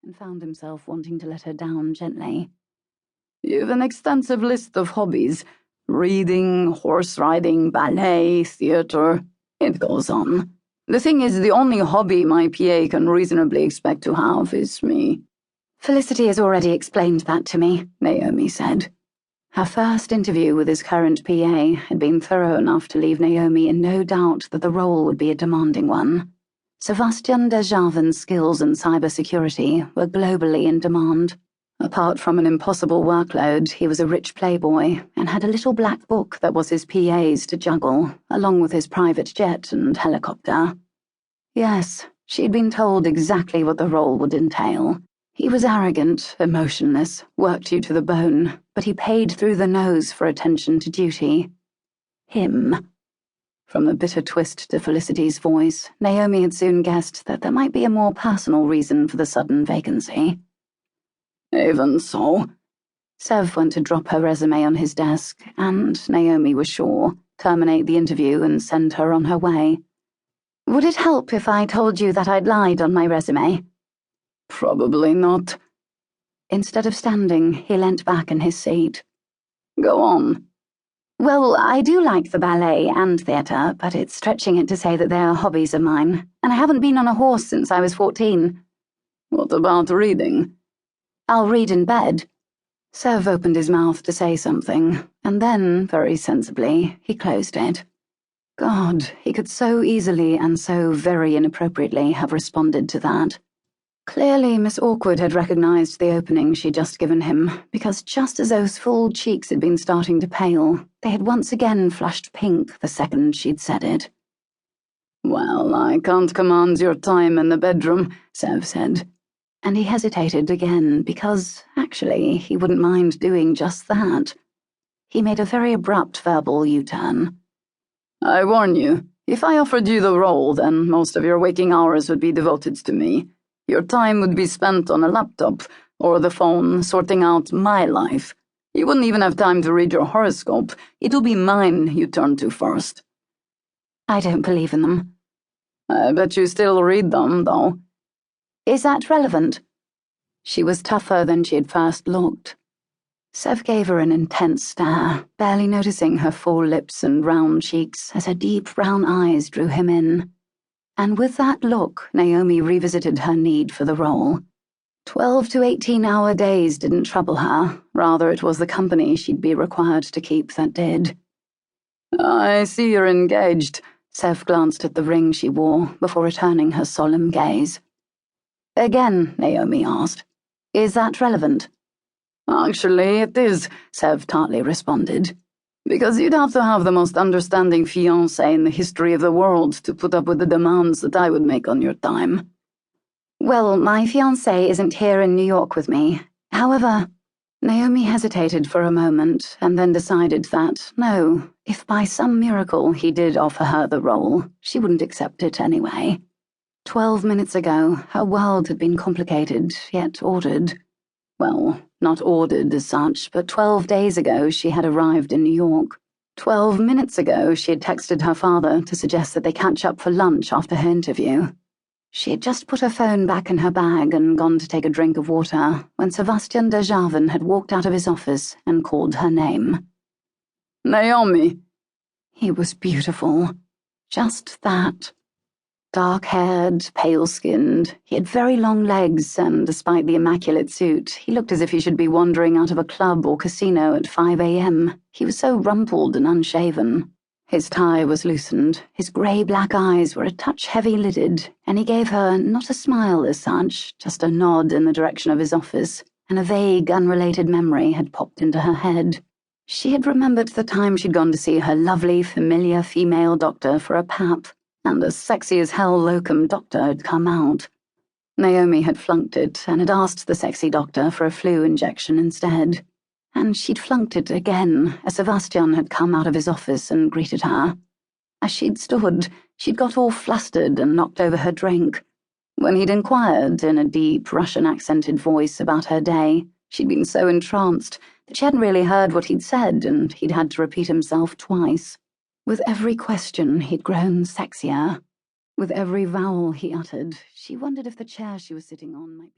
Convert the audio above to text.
and found himself wanting to let her down gently. "You've an extensive list of hobbies. Reading, horse riding, ballet, theater. It goes on. The thing is, the only hobby my PA can reasonably expect to have is me." "Felicity has already explained that to me," Naomi said. Her first interview with his current PA had been thorough enough to leave Naomi in no doubt that the role would be a demanding one. Sev Derzhavin's skills in cybersecurity were globally in demand. Apart from an impossible workload, he was a rich playboy and had a little black book that was his PA's to juggle, along with his private jet and helicopter. Yes, she'd been told exactly what the role would entail. He was arrogant, emotionless, worked you to the bone, but he paid through the nose for attention to duty. Him. From the bitter twist to Felicity's voice, Naomi had soon guessed that there might be a more personal reason for the sudden vacancy. "Even so," Sev went to drop her resume on his desk, and, Naomi was sure, terminate the interview and send her on her way. "Would it help if I told you that I'd lied on my resume?" "Probably not." Instead of standing, he leant back in his seat. "Go on." "Well, I do like the ballet and theatre, but it's stretching it to say that they are hobbies of mine, and I haven't been on a horse since I was 14. "What about reading?" "I'll read in bed." Sev opened his mouth to say something, and then, very sensibly, he closed it. God, he could so easily and so very inappropriately have responded to that. Clearly, Miss Awkward had recognized the opening she'd just given him, because just as those full cheeks had been starting to pale, they had once again flushed pink the second she'd said it. "Well, I can't command your time in the bedroom," Sev said. And he hesitated again because, actually, he wouldn't mind doing just that. He made a very abrupt verbal U-turn. "I warn you, if I offered you the role, then most of your waking hours would be devoted to me. Your time would be spent on a laptop or the phone sorting out my life. You wouldn't even have time to read your horoscope. It'll be mine you turn to first." "I don't believe in them." "I bet you still read them, though." "Is that relevant?" She was tougher than she had first looked. Sev gave her an intense stare, barely noticing her full lips and round cheeks as her deep brown eyes drew him in. And with that look, Naomi revisited her need for the role. 12 to 18-hour days didn't trouble her, rather it was the company she'd be required to keep that did. "I see you're engaged." Sev glanced at the ring she wore before returning her solemn gaze. "Again," Naomi asked. "Is that relevant?" "Actually, it is," Sev tartly responded. "Because you'd have to have the most understanding fiancé in the history of the world to put up with the demands that I would make on your time." "Well, my fiancé isn't here in New York with me. However..." Naomi hesitated for a moment and then decided that, no, if by some miracle he did offer her the role, she wouldn't accept it anyway. 12 minutes ago, her world had been complicated, yet ordered. Well, not ordered as such, but 12 days ago she had arrived in New York. 12 minutes ago she had texted her father to suggest that they catch up for lunch after her interview. She had just put her phone back in her bag and gone to take a drink of water when Sev Derzhavin had walked out of his office and called her name. "Naomi." He was beautiful. Just that. Dark-haired, pale-skinned, he had very long legs, and despite the immaculate suit, he looked as if he should be wandering out of a club or casino at 5 a.m. He was so rumpled and unshaven. His tie was loosened, his grey-black eyes were a touch heavy-lidded, and he gave her not a smile as such, just a nod in the direction of his office, and a vague, unrelated memory had popped into her head. She had remembered the time she'd gone to see her lovely, familiar female doctor for a pap, and a sexy-as-hell locum doctor had come out. Naomi had flunked it and had asked the sexy doctor for a flu injection instead. And she'd flunked it again as Sebastian had come out of his office and greeted her. As she'd stood, she'd got all flustered and knocked over her drink. When he'd inquired, in a deep, Russian-accented voice, about her day, she'd been so entranced that she hadn't really heard what he'd said, and he'd had to repeat himself twice. With every question, he'd grown sexier. With every vowel he uttered, she wondered if the chair she was sitting on might be